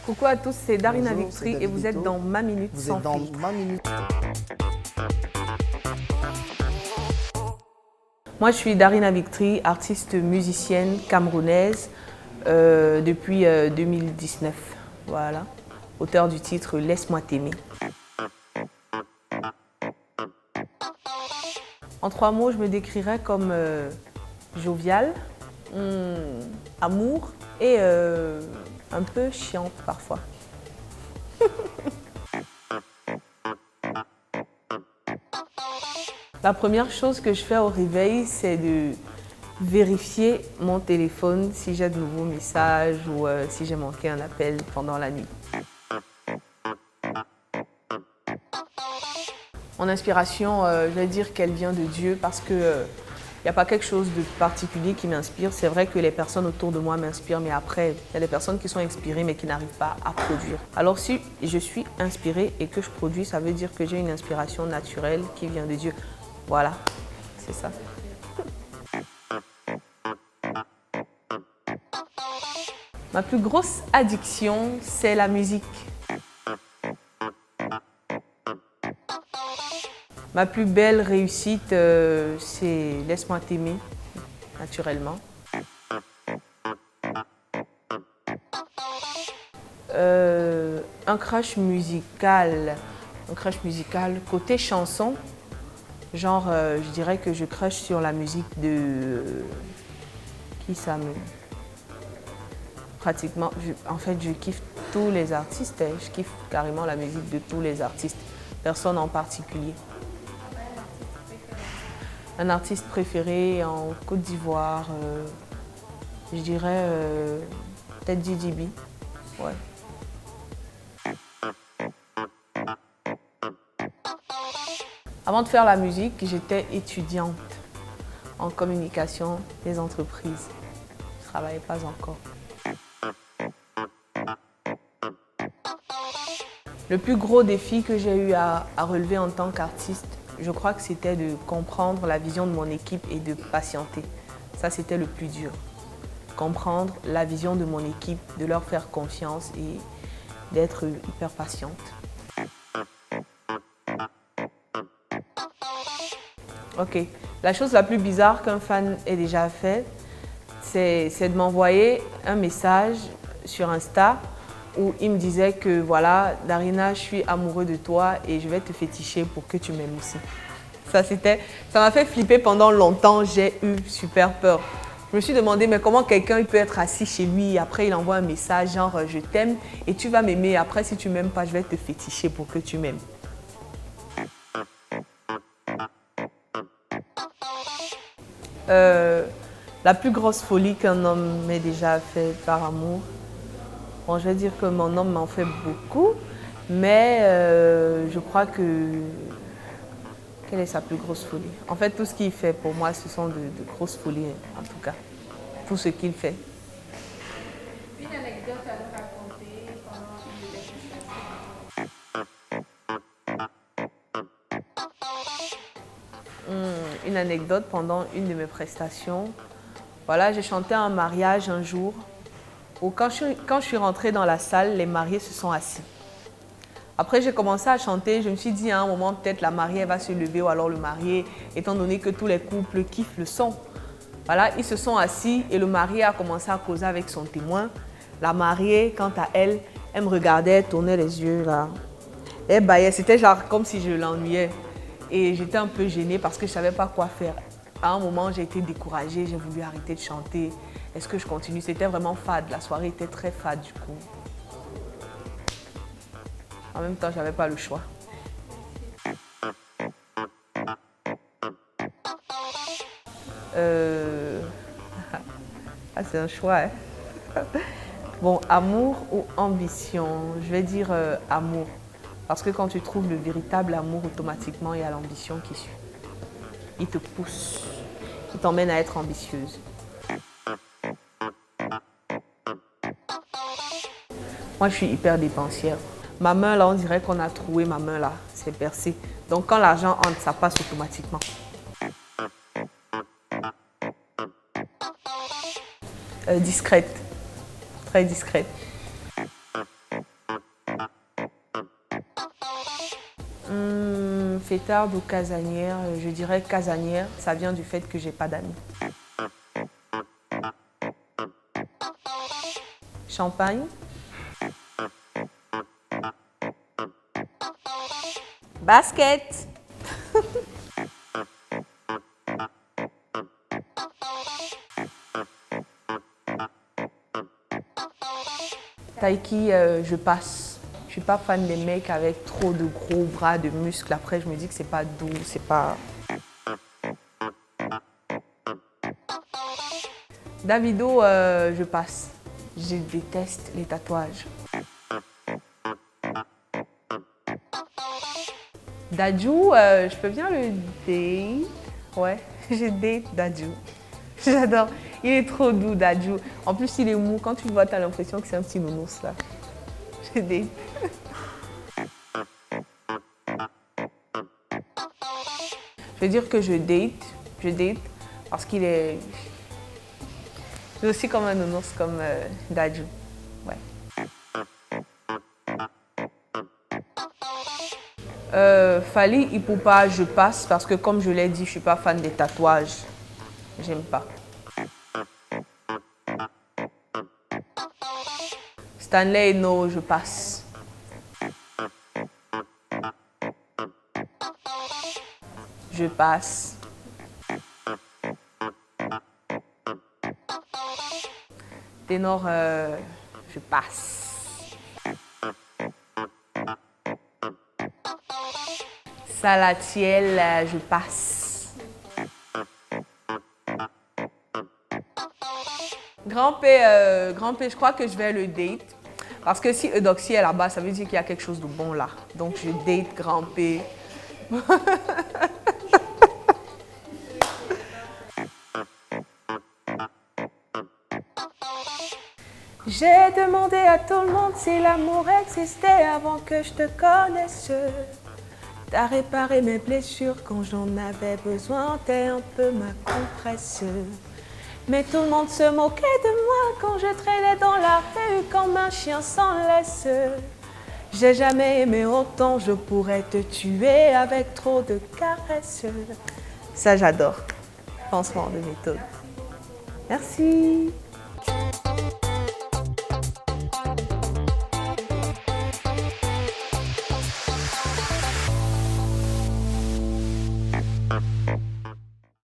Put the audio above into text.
Coucou à tous, c'est Darina Bonjour, Victory c'est et vous êtes Davidito. dans Ma Minute Vous Sans êtes dans Filtre. ma minute. Moi, je suis Darina Victory, artiste musicienne camerounaise depuis 2019. Voilà, auteur du titre Laisse-moi t'aimer. En 3 mots, je me décrirais comme joviale, amour et un peu chiante parfois. La première chose que je fais au réveil, c'est de vérifier mon téléphone si j'ai de nouveaux messages ou si j'ai manqué un appel pendant la nuit. Mon inspiration, je vais dire qu'elle vient de Dieu parce que il n'y a pas quelque chose de particulier qui m'inspire. C'est vrai que les personnes autour de moi m'inspirent, mais après, il y a des personnes qui sont inspirées mais qui n'arrivent pas à produire. Alors si je suis inspirée et que je produis, ça veut dire que j'ai une inspiration naturelle qui vient de Dieu. Voilà, c'est ça. Ma plus grosse addiction, c'est la musique. Ma plus belle réussite, c'est Laisse-moi t'aimer, naturellement. Un crush musical. Côté chanson, genre, je dirais que je crush sur la musique de... qui ça me... Pratiquement, en fait, je kiffe tous les artistes. Je kiffe carrément la musique de tous les artistes. Personne en particulier. Un artiste préféré en Côte d'Ivoire, je dirais peut-être Didi B. Ouais. Avant de faire la musique, j'étais étudiante en communication des entreprises. Je ne travaillais pas encore. Le plus gros défi que j'ai eu à relever en tant qu'artiste, je crois que c'était de comprendre la vision de mon équipe et de patienter. Ça, c'était le plus dur. Comprendre la vision de mon équipe, de leur faire confiance et d'être hyper patiente. Ok, la chose la plus bizarre qu'un fan ait déjà fait, c'est de m'envoyer un message sur Insta où il me disait que voilà, Darina, je suis amoureux de toi et je vais te féticher pour que tu m'aimes aussi. Ça m'a fait flipper pendant longtemps, j'ai eu super peur. Je me suis demandé, mais comment quelqu'un peut être assis chez lui et après il envoie un message genre je t'aime et tu vas m'aimer, après si tu m'aimes pas, je vais te féticher pour que tu m'aimes. La plus grosse folie qu'un homme m'ait déjà fait par amour. Bon, je vais dire que mon homme m'en fait beaucoup, mais je crois que... Quelle est sa plus grosse folie? En fait, tout ce qu'il fait pour moi, ce sont de grosses folies, en tout cas. Tout ce qu'il fait. Une anecdote à nous raconter pendant une de tes prestations. Une anecdote pendant une de mes prestations. Voilà, j'ai chanté à un mariage un jour où quand je suis rentrée dans la salle, les mariés se sont assis. Après, j'ai commencé à chanter, je me suis dit à un moment, peut-être la mariée va se lever ou alors le marié, étant donné que tous les couples kiffent le son. Voilà, ils se sont assis et le marié a commencé à causer avec son témoin. La mariée, quant à elle, elle me regardait, elle tournait les yeux là. Elle baillait, c'était genre comme si je l'ennuyais. Et j'étais un peu gênée parce que je ne savais pas quoi faire. À un moment, j'ai été découragée, j'ai voulu arrêter de chanter. Est-ce que je continue? C'était vraiment fade, la soirée était très fade du coup. En même temps, je n'avais pas le choix. Ah, c'est un choix, hein? Bon, amour ou ambition? Je vais dire amour. Parce que quand tu trouves le véritable amour, automatiquement, il y a l'ambition qui suit. Il te pousse, il t'emmène à être ambitieuse. Moi, je suis hyper dépensière. Ma main, là, on dirait qu'on a troué ma main, là. C'est percé. Donc, quand l'argent entre, ça passe automatiquement. Discrète. Très discrète. Fêtarde ou casanière, je dirais casanière. Ça vient du fait que j'ai pas d'amis. Champagne. Basket. Taiki, je passe. Je suis pas fan des mecs avec trop de gros bras, de muscles. Après, je me dis que c'est pas doux, c'est pas... Davido, je passe. Je déteste les tatouages. Dadju, je peux bien le date. Ouais, je date Dadju. J'adore. Il est trop doux, Dadju. En plus, il est mou. Quand tu le vois, tu as l'impression que c'est un petit nounours là. Je date. Je veux dire que je date parce qu'il est aussi comme un nounours, comme Dadju. Ouais. Fally Ipupa, je passe parce que comme je l'ai dit, je suis pas fan des tatouages. J'aime pas. Stanley No, je passe. Je passe. Ténor, je passe. Salatiel, je passe. Grand P, je crois que je vais le date. Parce que si Eudoxie est là-bas, ça veut dire qu'il y a quelque chose de bon là. Donc je date Grand P. J'ai demandé à tout le monde si l'amour existait avant que je te connaisse. T'as réparé mes blessures quand j'en avais besoin, t'es un peu ma compresse. Mais tout le monde se moquait de moi quand je traînais dans la rue comme un chien sans laisse. J'ai jamais aimé autant, je pourrais te tuer avec trop de caresses. Ça j'adore, pansement de méthode. Merci.